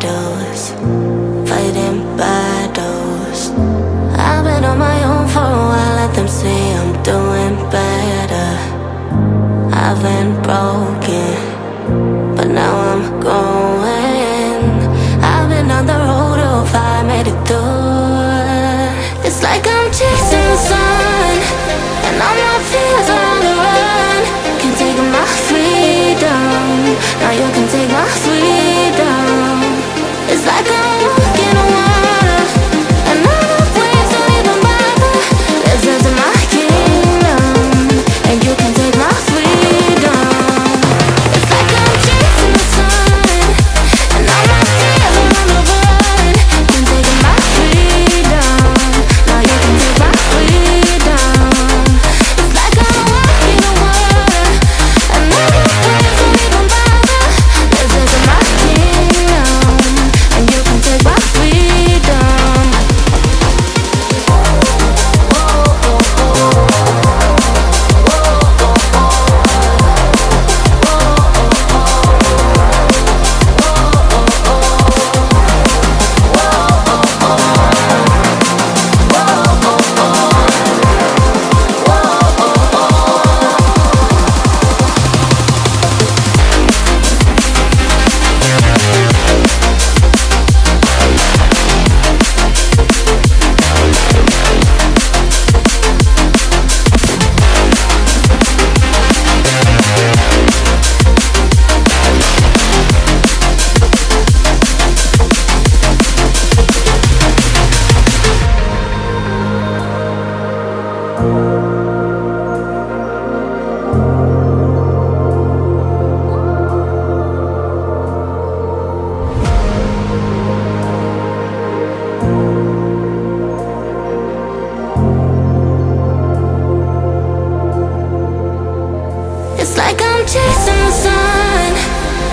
shadows, fighting battles. I've been on my own for a while, let them say I'm doing better. I've been broken, but now I'm going. I've been on the road of fire, made it through. It's like I'm chasing the sun, and all my fears are on the run. Can't take my freedom, now you can take my freedom. It's like I'm walking on water, and all the waves don't even bother. This is my kingdom, and you can take my freedom. It's like I'm chasing the sun, and all my fears are on the run. Can't take my freedom, now you can take my freedom. It's like I'm walking on water, and all the waves don't even bother. This is my kingdom, and you can take my freedom. It's like I'm chasing the sun,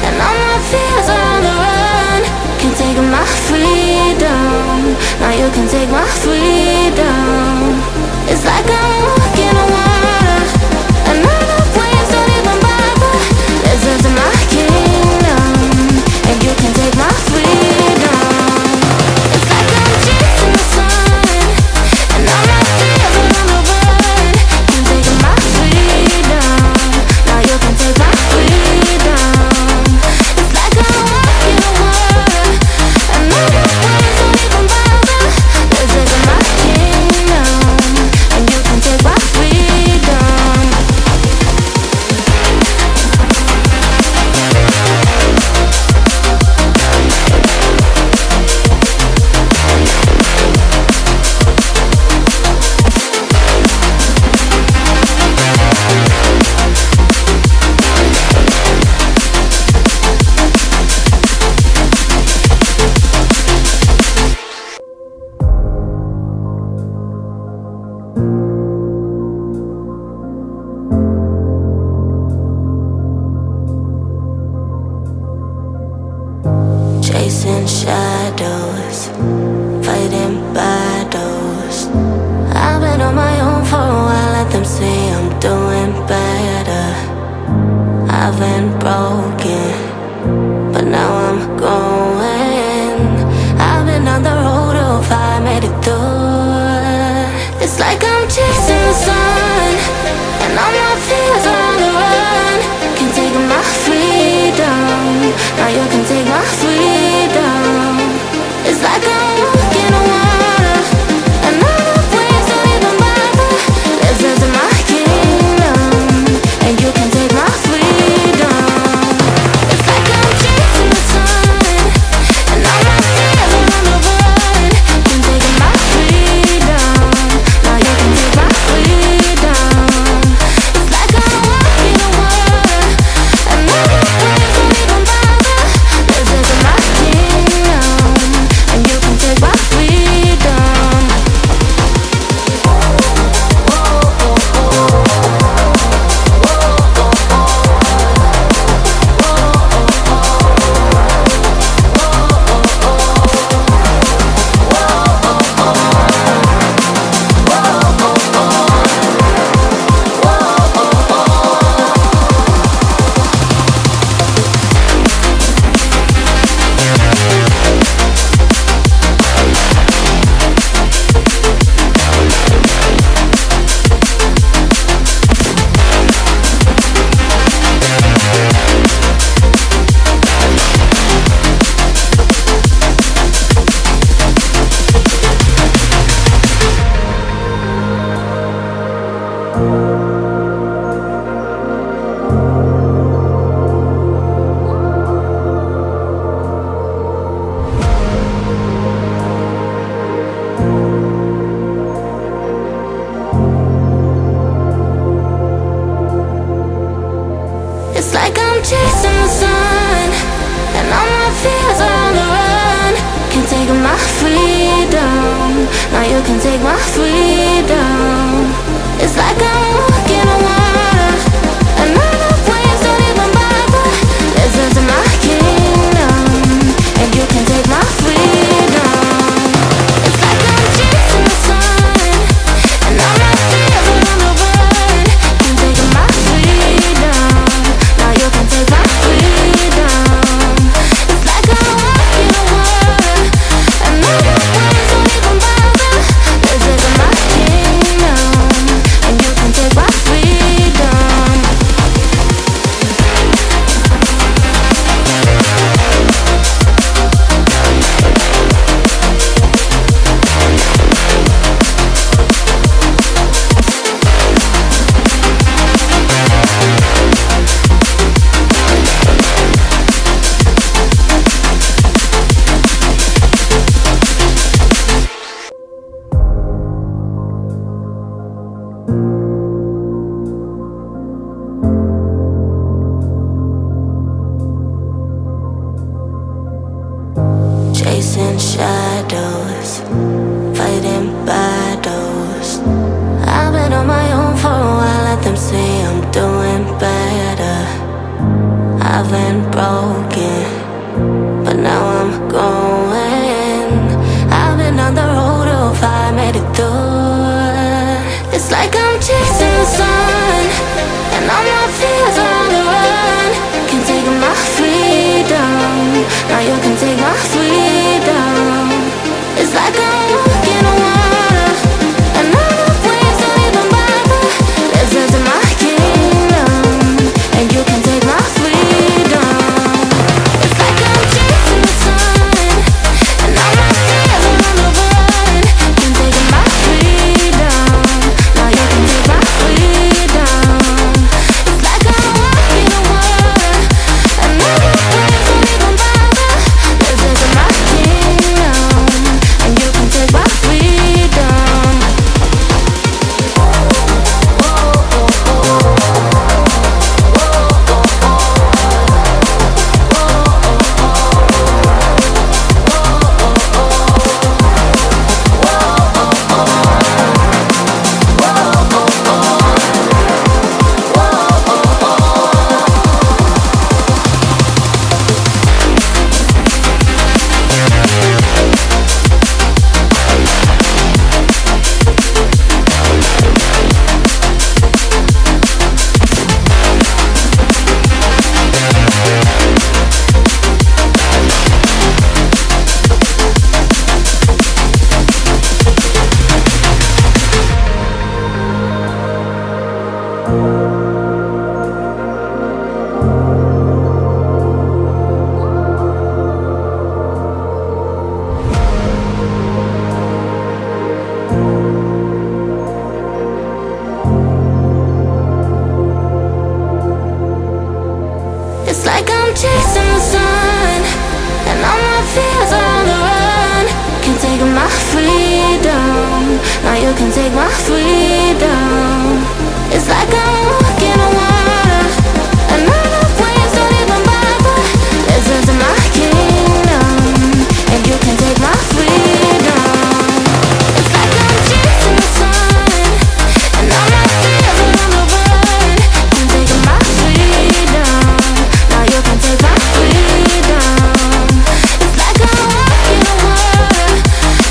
and all my fears are on the run. Can't take my freedom, now you can take my freedom. It's like I'm walking on water, and all the waves don't even bother. This is my kingdom, and you can take my freedom. It's like I'm chasing the sun, and all my fears are on the run. Can't take my freedom, now you can take my freedom. It's like I'm walking on water, and all the waves don't even bother. This is my kingdom, and you can take my freedom. Chasing shadows, fighting battles. I've been on my own for a while, let them say I'm doing better. I've been broken, but now I'm going. I've been on the road of fire, made it through. It's like I'm chasing the sun, and all my fears are on the run. Can't take my freedom, now you can take my freedom. It's like I'm walking on water, and all the waves don't even bother. This is my kingdom, and you can take my freedom. It's like I'm chasing the sun, and all my fears are on the run. Can't take my freedom. freedom. Now you can take my freedom. It's like I'm walking on water, and other waves don't even bother. Listen to my kingdom, and you can take my freedom. It's like I'm chasing the sun, and all my fears are on the run. Can take my freedom. Now you can take my freedom. It's like I'm walking on water, and other waves don't even bother. Listen to my kingdom, and you can take my freedom. Chasing shadows, fighting battles. I've been on my own for a while, let them say I'm doing better. I've been broken, but now I'm going. I've been on the road of I made it through. It's like I'm chasing the sun, and all my fears are on the run. Can take my freedom. Now you can take my freedom. It's like I'm walking on water, and other waves don't even bother. Listen to my kingdom, and you can take my freedom. It's like I'm chasing the sun, and all my fears are on the run. Can take my freedom. Now you can take my freedom. It's like I'm walking on water, and other waves don't even bother. Listen to my kingdom, and you can take my freedom. It's like I'm chasing the sun, and all my fears are on the run. Can take my freedom. Now you can take my freedom. It's like I'm walking on water, and other waves don't even bother. Listen to my kingdom, and you can take my freedom. It's like I'm chasing the sun, and all my fears are on the run. Can take my freedom. Now you can take my freedom. It's like I'm walking on water,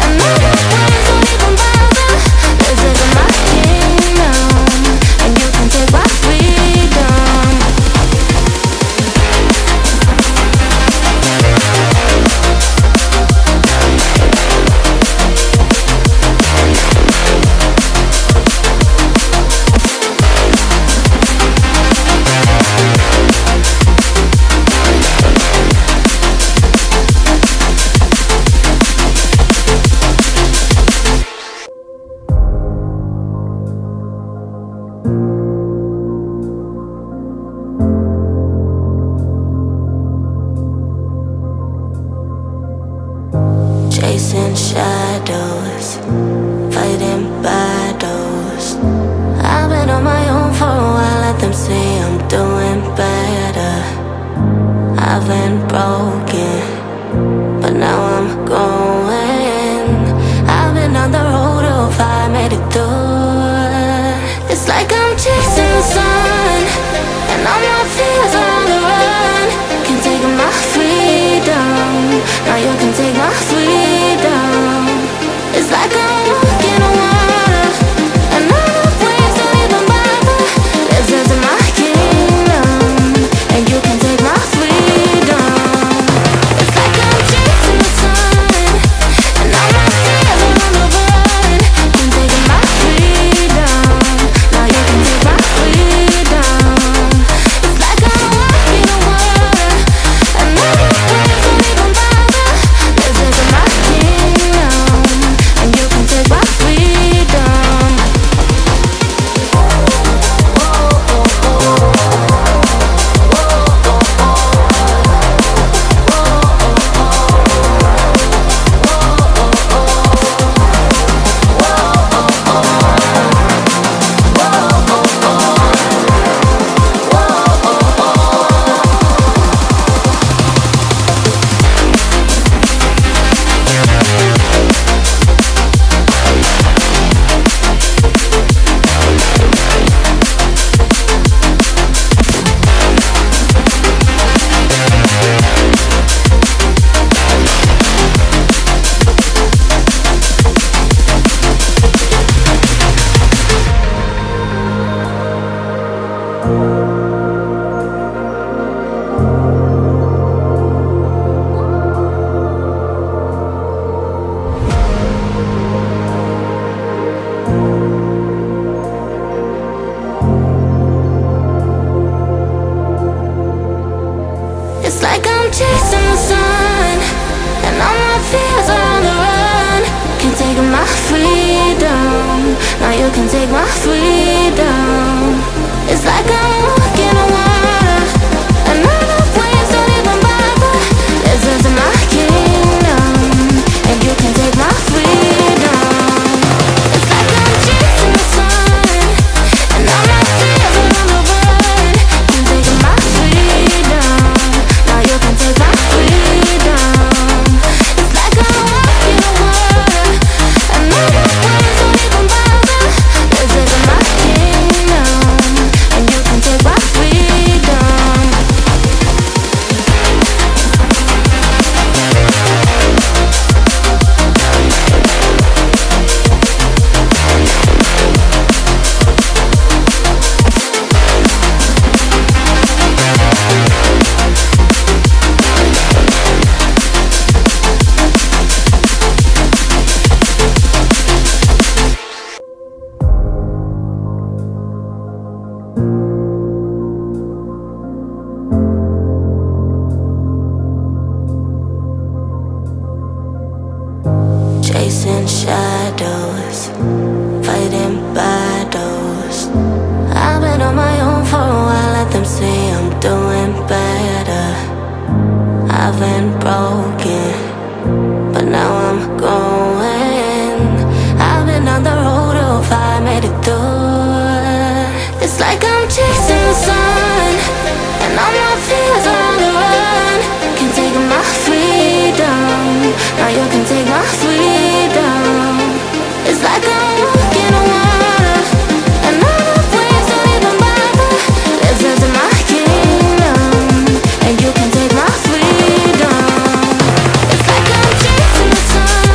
and other waves don't even bother. Listen to my kingdom, and you can take my freedom. Chasing shadows, fighting battles. I've been on my own for a while, let them say I'm doing better. I've been broken, but now I'm going. you can take my freedom. It's like I'm walking on water, and all the waves don't even bother. This is my kingdom, and you can take my freedom. It's like I'm chasing the sun, and all my fears are on the run. Can take my freedom. Now you can take my freedom. It's like I'm walking on water, and all the waves don't even bother. This is my kingdom, and you can take my freedom. Chasing shadows, fighting battles. I've been on my own for a while, let them say I'm doing better. I've been broken, but now I'm going. I've been on the road of I made it through. It's like I'm chasing the sun, and all my fears are on the run. Can take my freedom. Now you can take my freedom. It's like I'm walking on water, and all the waves don't even bother. This is my kingdom, and you can take my freedom. It's like I'm chasing the sun,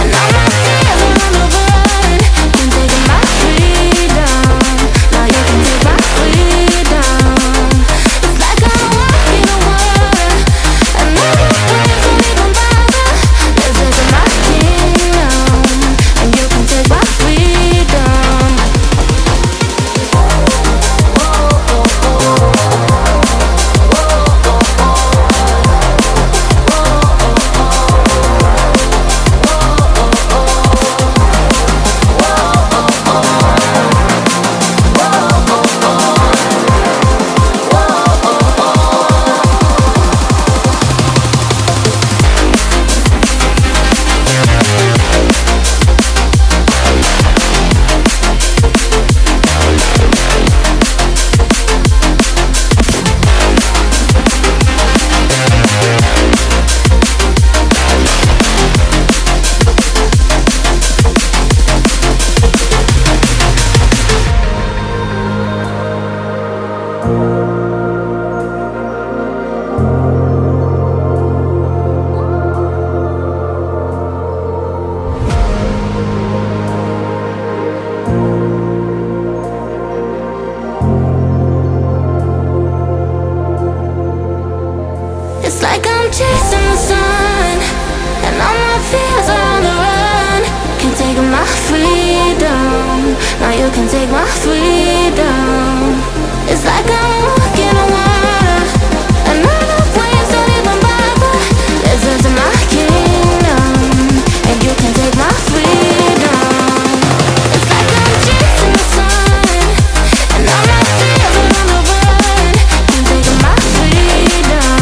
and all my fears are on the run. Can take my freedom. Now you can take my freedom. It's like I'm walking on water, and all the waves don't even bother. This is my kingdom, and you can take my freedom. It's like I'm chasing the sun, and all my fears are on the run. Can take my freedom. Now you can take my freedom. It's like I'm walking on water, and all the waves don't even bother. This is my kingdom, and you can take my freedom. It's like I'm chasing the sun, and all my fears are on the run. Can take my freedom.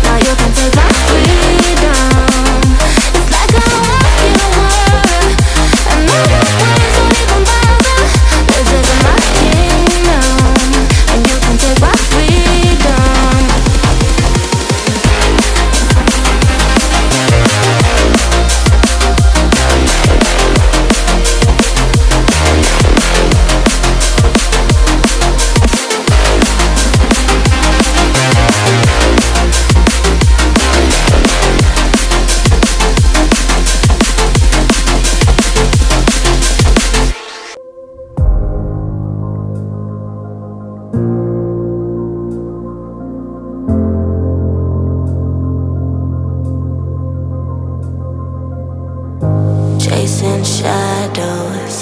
Now you can take my freedom. It's like I'm walking on water, and all the waves don't even bother. This is my kingdom, and you can take my freedom. Chasing shadows,